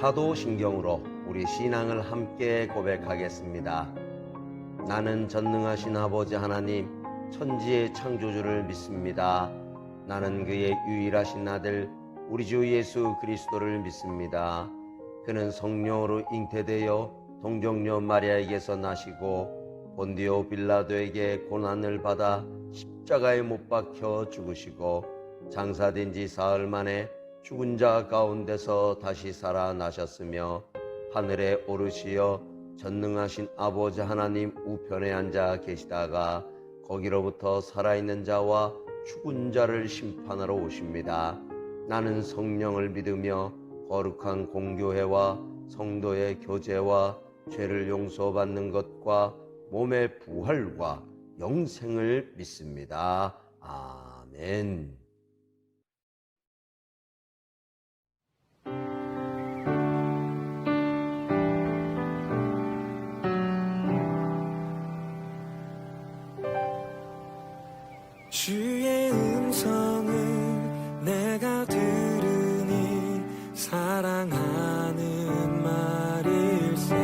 사도신경으로 우리 신앙을 함께 고백하겠습니다. 나는 전능하신 아버지 하나님, 천지의 창조주를 믿습니다. 나는 그의 유일하신 아들 우리 주 예수 그리스도를 믿습니다. 그는 성령으로 잉태되어 동정녀 마리아에게서 나시고 본디오 빌라도에게 고난을 받아 십자가에 못 박혀 죽으시고 장사된 지 사흘 만에 죽은 자 가운데서 다시 살아나셨으며 하늘에 오르시어 전능하신 아버지 하나님 우편에 앉아 계시다가 거기로부터 살아있는 자와 죽은 자를 심판하러 오십니다. 나는 성령을 믿으며 거룩한 공교회와 성도의 교제와 죄를 용서받는 것과 몸의 부활과 영생을 믿습니다. 아멘. 주의 음성을 내가 들으니 사랑하는 말일세.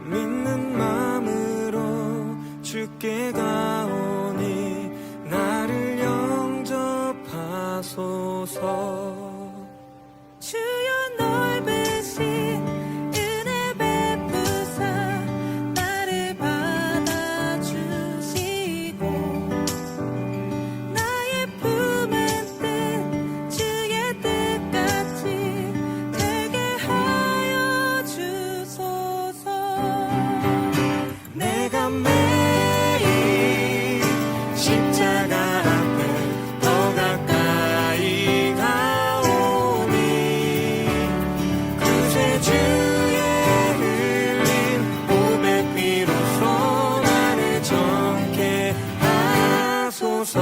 믿는 마음으로 주께 가오니 나를 영접하소서. 주여 넓으신 은혜 베푸사 나를 받아주시고 나의 품은 뜻 주의 뜻같이 되게 하여 주소서. 내가 매일 십자가 앞에 더 가까이 가오니 그새 주의 흘린 보배 피로써 나를 정케 하소서.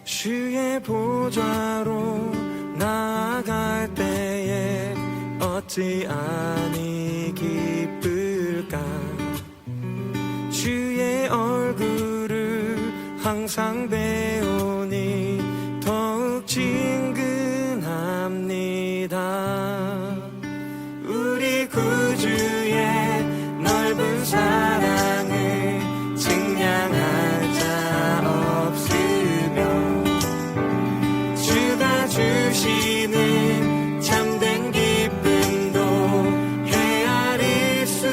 주의 보좌로 나아갈 때에 어찌 아니 기쁠까. 주의 얼굴을 항상 배우니 더욱 친근합니다. 우리 구주의 넓은 사랑을 증량할 자 없으며 주가 주시는 참된 기쁨도 헤아릴 수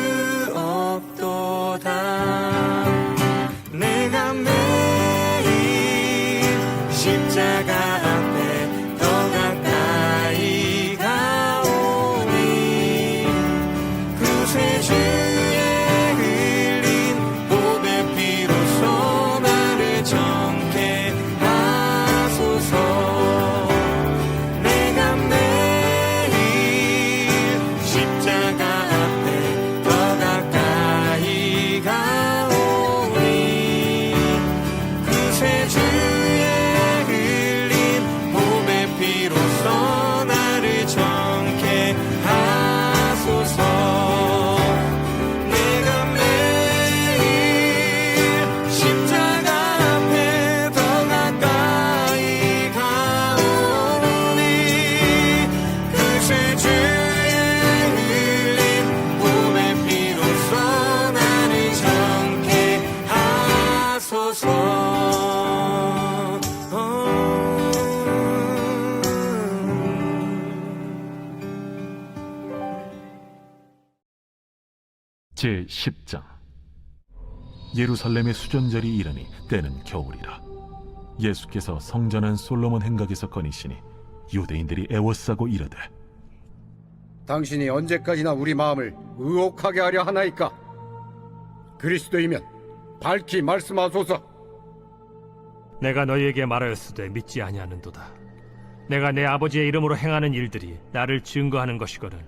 없도다. 내가 매일 십자가 앞에 더 가까이 가오니 그새 주의 흘린 보배 피로써 나를 정케 하소서. 내가 매일 십자가 앞에 더 가까이 가오니 그새 주의 흘린 보배 피로써 나를 정케 하소서. 내가 매일 십자가 앞에 더 가까이 가오니 그새 주의 흘린 보배 피로써 나를 정케 하소서. 제10장. 예루살렘의 수전절이 이르니 때는 겨울이라. 예수께서 성전한 솔로몬 행각에서 거니시니 유대인들이 애워싸고 이르되, 당신이 언제까지나 우리 마음을 의혹하게 하려 하나이까? 그리스도이면 밝히 말씀하소서. 내가 너희에게 말하였으되 믿지 아니하는도다. 내가 내 아버지의 이름으로 행하는 일들이 나를 증거하는 것이거늘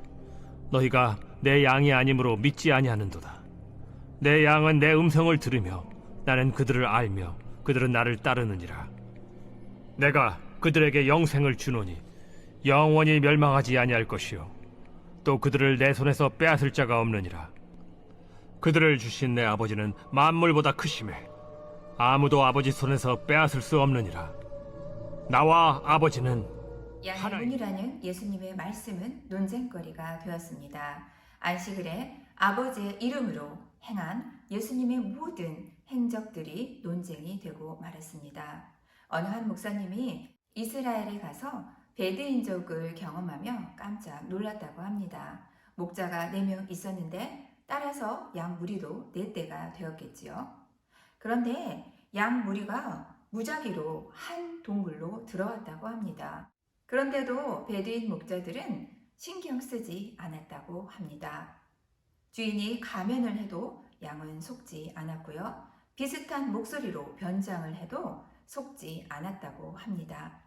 너희가 내 양이 아니므로 믿지 아니하는도다. 내 양은 내 음성을 들으며 나는 그들을 알며 그들은 나를 따르느니라. 내가 그들에게 영생을 주노니 영원히 멸망하지 아니할 것이요 또 그들을 내 손에서 빼앗을 자가 없느니라. 그들을 주신 내 아버지는 만물보다 크심에 아무도 아버지 손에서 빼앗을 수 없느니라. 나와 아버지는 양문이라는 예수님의 말씀은 논쟁거리가 되었습니다. 안식일에 아버지의 이름으로 행한 예수님의 모든 행적들이 논쟁이 되고 말았습니다. 어느 한 목사님이 이스라엘에 가서 베드인족을 경험하며 깜짝 놀랐다고 합니다. 목자가 4명 있었는데 따라서 양 무리도 4떼가 되었겠지요. 그런데 양 무리가 무작위로 한 동굴로 들어왔다고 합니다. 그런데도 베두인 목자들은 신경 쓰지 않았다고 합니다. 주인이 가면을 해도 양은 속지 않았고요. 비슷한 목소리로 변장을 해도 속지 않았다고 합니다.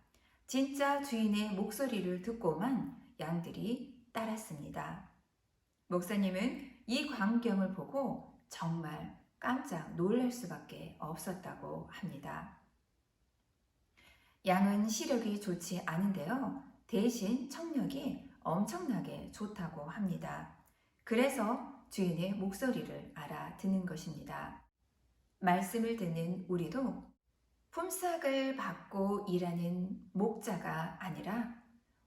진짜 주인의 목소리를 듣고만 양들이 따랐습니다. 목사님은 이 광경을 보고 정말 깜짝 놀랄 수밖에 없었다고 합니다. 양은 시력이 좋지 않은데요. 대신 청력이 엄청나게 좋다고 합니다. 그래서 주인의 목소리를 알아듣는 것입니다. 말씀을 듣는 우리도 품삯을 받고 일하는 목자가 아니라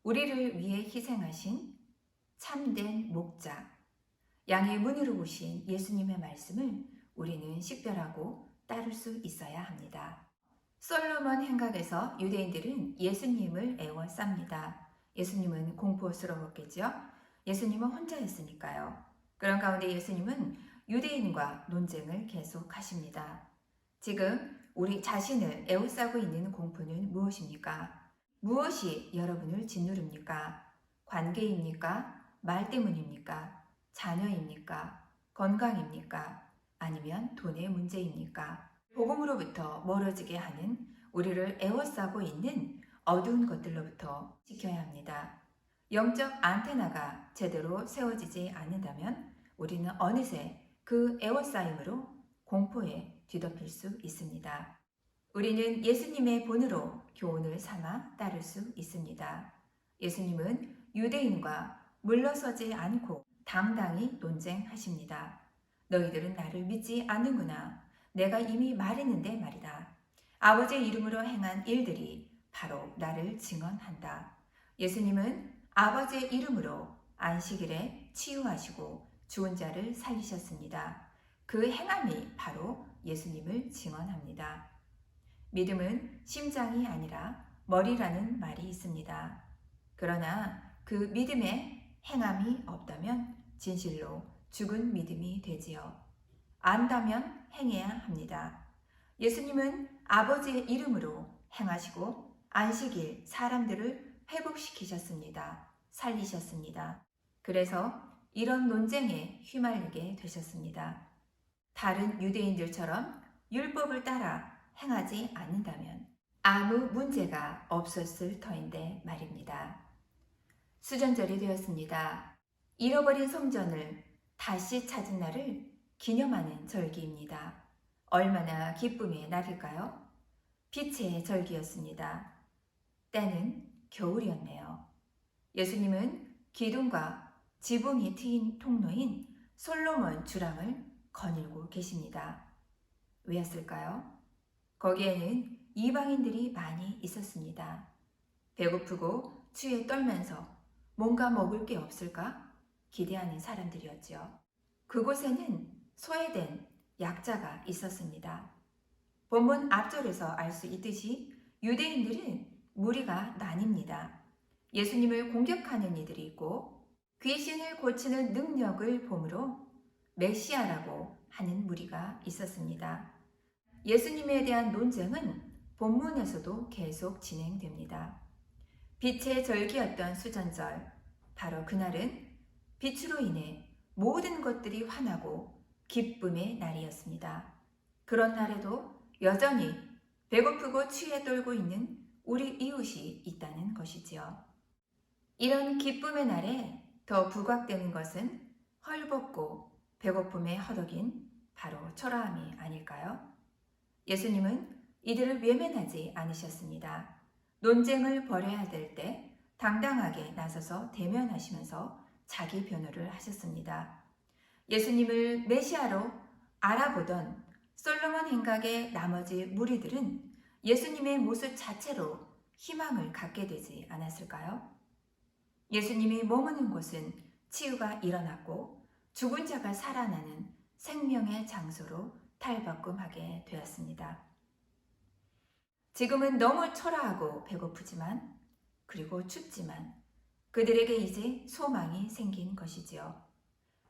우리를 위해 희생하신 참된 목자, 양의 문으로 오신 예수님의 말씀을 우리는 식별하고 따를 수 있어야 합니다. 솔로몬 행각에서 유대인들은 예수님을 애워쌉니다. 예수님은 공포스러웠겠죠? 예수님은 혼자였으니까요. 그런 가운데 예수님은 유대인과 논쟁을 계속하십니다. 지금 우리 자신을 애워싸고 있는 공포는 무엇입니까? 무엇이 여러분을 짓누릅니까? 관계입니까? 말 때문입니까? 자녀입니까? 건강입니까? 아니면 돈의 문제입니까? 복음으로부터 멀어지게 하는 우리를 애워싸고 있는 어두운 것들로부터 지켜야 합니다. 영적 안테나가 제대로 세워지지 않는다면 우리는 어느새 그 애워싸임으로 공포에 뒤덮일 수 있습니다. 우리는 예수님의 본으로 교훈을 삼아 따를 수 있습니다. 예수님은 유대인과 물러서지 않고 당당히 논쟁하십니다. 너희들은 나를 믿지 않는구나. 내가 이미 말했는데 말이다. 아버지의 이름으로 행한 일들이 바로 나를 증언한다. 예수님은 아버지의 이름으로 안식일에 치유하시고 죽은 자를 살리셨습니다. 그 행함이 바로 예수님을 증언합니다. 믿음은 심장이 아니라 머리라는 말이 있습니다. 그러나 그 믿음에 행함이 없다면 진실로 죽은 믿음이 되지요. 안다면 행해야 합니다. 예수님은 아버지의 이름으로 행하시고 안식일 사람들을 회복시키셨습니다. 살리셨습니다. 그래서 이런 논쟁에 휘말리게 되셨습니다. 다른 유대인들처럼 율법을 따라 행하지 않는다면 아무 문제가 없었을 터인데 말입니다. 수전절이 되었습니다. 잃어버린 성전을 다시 찾은 날을 기념하는 절기입니다. 얼마나 기쁨의 날일까요? 빛의 절기였습니다. 때는 겨울이었네요. 예수님은 기둥과 지붕이 트인 통로인 솔로몬 주랑을 거닐고 계십니다. 왜였을까요? 거기에는 이방인들이 많이 있었습니다. 배고프고 추위에 떨면서 뭔가 먹을 게 없을까 기대하는 사람들이었지요. 그곳에는 소외된 약자가 있었습니다. 본문 앞절에서 알 수 있듯이 유대인들은 무리가 나뉩니다. 예수님을 공격하는 이들이 있고 귀신을 고치는 능력을 보므로 메시아라고 하는 무리가 있었습니다. 예수님에 대한 논쟁은 본문에서도 계속 진행됩니다. 빛의 절기였던 수전절, 바로 그날은 빛으로 인해 모든 것들이 환하고 기쁨의 날이었습니다. 그런 날에도 여전히 배고프고 취해 떨고 있는 우리 이웃이 있다는 것이지요. 이런 기쁨의 날에 더 부각되는 것은 헐벗고 배고픔에 허덕인 바로 초라함이 아닐까요? 예수님은 이들을 외면하지 않으셨습니다. 논쟁을 벌여야 될 때 당당하게 나서서 대면하시면서 자기 변호를 하셨습니다. 예수님을 메시아로 알아보던 솔로몬 행각의 나머지 무리들은 예수님의 모습 자체로 희망을 갖게 되지 않았을까요? 예수님이 머무는 곳은 치유가 일어났고 죽은 자가 살아나는 생명의 장소로 탈바꿈하게 되었습니다. 지금은 너무 초라하고 배고프지만 그리고 춥지만 그들에게 이제 소망이 생긴 것이지요.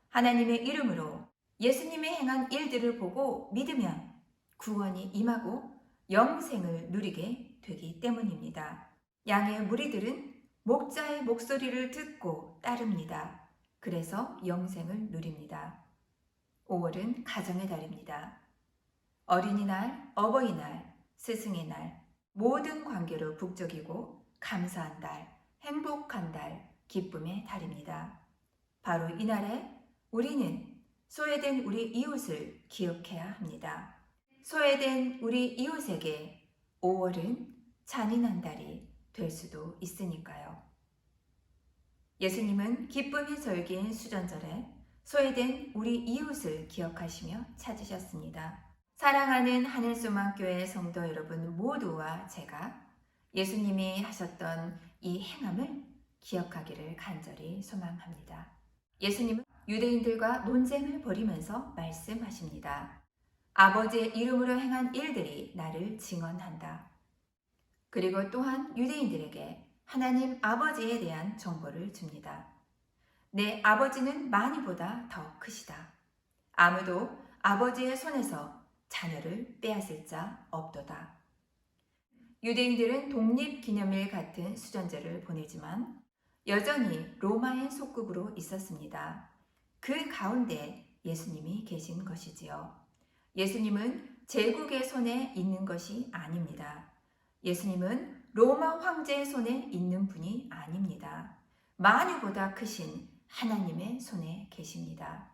하나님의 이름으로 예수님이 행한 일들을 보고 믿으면 구원이 임하고 영생을 누리게 되기 때문입니다. 양의 무리들은 목자의 목소리를 듣고 따릅니다. 그래서 영생을 누립니다. 5월은 가정의 달입니다. 어린이날, 어버이날, 스승의 날, 모든 관계로 북적이고 감사한 달, 행복한 달, 기쁨의 달입니다. 바로 이날에 우리는 소외된 우리 이웃을 기억해야 합니다. 소외된 우리 이웃에게 5월은 잔인한 달이 될 수도 있으니까요. 예수님은 기쁨의 절기인 수전절에 소외된 우리 이웃을 기억하시며 찾으셨습니다. 사랑하는 하늘소망교회 성도 여러분 모두와 제가 예수님이 하셨던 이 행함을 기억하기를 간절히 소망합니다. 예수님은 유대인들과 논쟁을 벌이면서 말씀하십니다. 아버지의 이름으로 행한 일들이 나를 증언한다. 그리고 또한 유대인들에게 하나님 아버지에 대한 정보를 줍니다. 내 아버지는 많이보다 더 크시다. 아무도 아버지의 손에서 자녀를 빼앗을 자 없도다. 유대인들은 독립기념일 같은 수전제를 보내지만 여전히 로마의 속국으로 있었습니다. 그 가운데 예수님이 계신 것이지요. 예수님은 제국의 손에 있는 것이 아닙니다. 예수님은 로마 황제의 손에 있는 분이 아닙니다. 만유보다 크신 하나님의 손에 계십니다.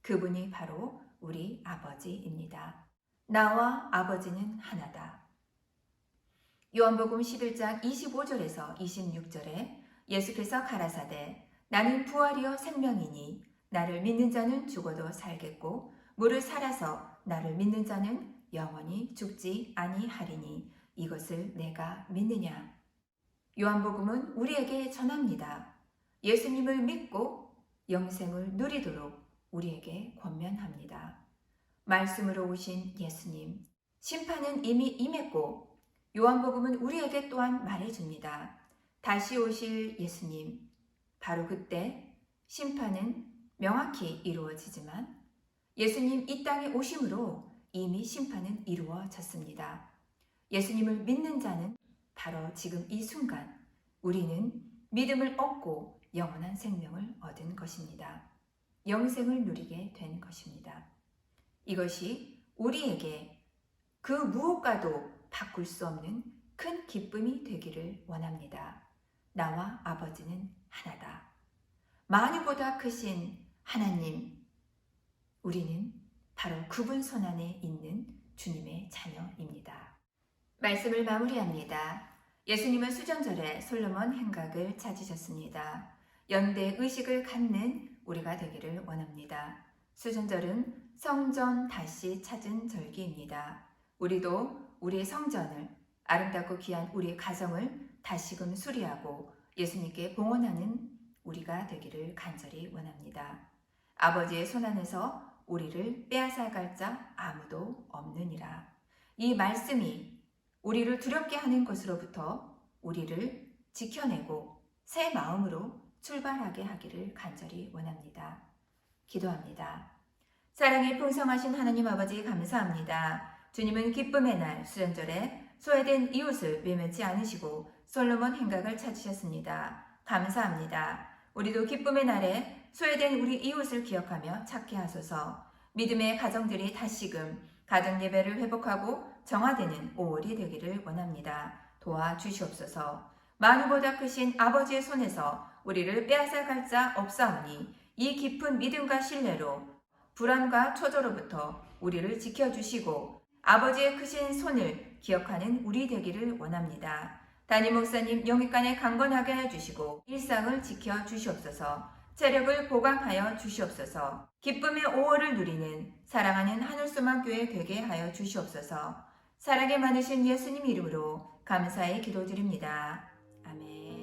그분이 바로 우리 아버지입니다. 나와 아버지는 하나다. 요한복음 11장 25절에서 26절에 예수께서 가라사대 나는 부활이요 생명이니 나를 믿는 자는 죽어도 살겠고 무릇 살아서 나를 믿는 자는 영원히 죽지 아니하리니 이것을 내가 믿느냐. 요한복음은 우리에게 전합니다. 예수님을 믿고 영생을 누리도록 우리에게 권면합니다. 말씀으로 오신 예수님, 심판은 이미 임했고 요한복음은 우리에게 또한 말해줍니다. 다시 오실 예수님, 바로 그때 심판은 명확히 이루어지지만 예수님 이 땅에 오심으로 이미 심판은 이루어졌습니다. 예수님을 믿는 자는 바로 지금 이 순간 우리는 믿음을 얻고 영원한 생명을 얻은 것입니다. 영생을 누리게 된 것입니다. 이것이 우리에게 그 무엇과도 바꿀 수 없는 큰 기쁨이 되기를 원합니다. 나와 아버지는 하나다. 만유보다 크신 하나님, 우리는 바로 그분 손안에 있는 주님의 자녀입니다. 말씀을 마무리합니다. 예수님은 수전절에 솔로몬 행각을 찾으셨습니다. 연대 의식을 갖는 우리가 되기를 원합니다. 수전절은 성전 다시 찾은 절기입니다. 우리도 우리의 성전을 아름답고 귀한 우리의 가정을 다시금 수리하고 예수님께 봉헌하는 우리가 되기를 간절히 원합니다. 아버지의 손안에서 우리를 빼앗아갈 자 아무도 없느니라. 이 말씀이 우리를 두렵게 하는 것으로부터 우리를 지켜내고 새 마음으로 출발하게 하기를 간절히 원합니다. 기도합니다. 사랑이 풍성하신 하나님 아버지 감사합니다. 주님은 기쁨의 날 수전절에 소외된 이웃을 외면치 않으시고 솔로몬 행각을 찾으셨습니다. 감사합니다. 우리도 기쁨의 날에 소외된 우리 이웃을 기억하며 찾게 하소서. 믿음의 가정들이 다시금 가정 예배를 회복하고 정화되는 5월이 되기를 원합니다. 도와주시옵소서. 만우보다 크신 아버지의 손에서 우리를 빼앗아갈 자 없사오니 이 깊은 믿음과 신뢰로 불안과 초조로부터 우리를 지켜주시고 아버지의 크신 손을 기억하는 우리 되기를 원합니다. 담임 목사님 영육간에 강건하게 해주시고 일상을 지켜주시옵소서. 체력을 보강하여 주시옵소서. 기쁨의 5월을 누리는 사랑하는 하늘소망교회 되게 하여 주시옵소서. 사랑이 많으신 예수님 이름으로 감사히 기도드립니다. 아멘.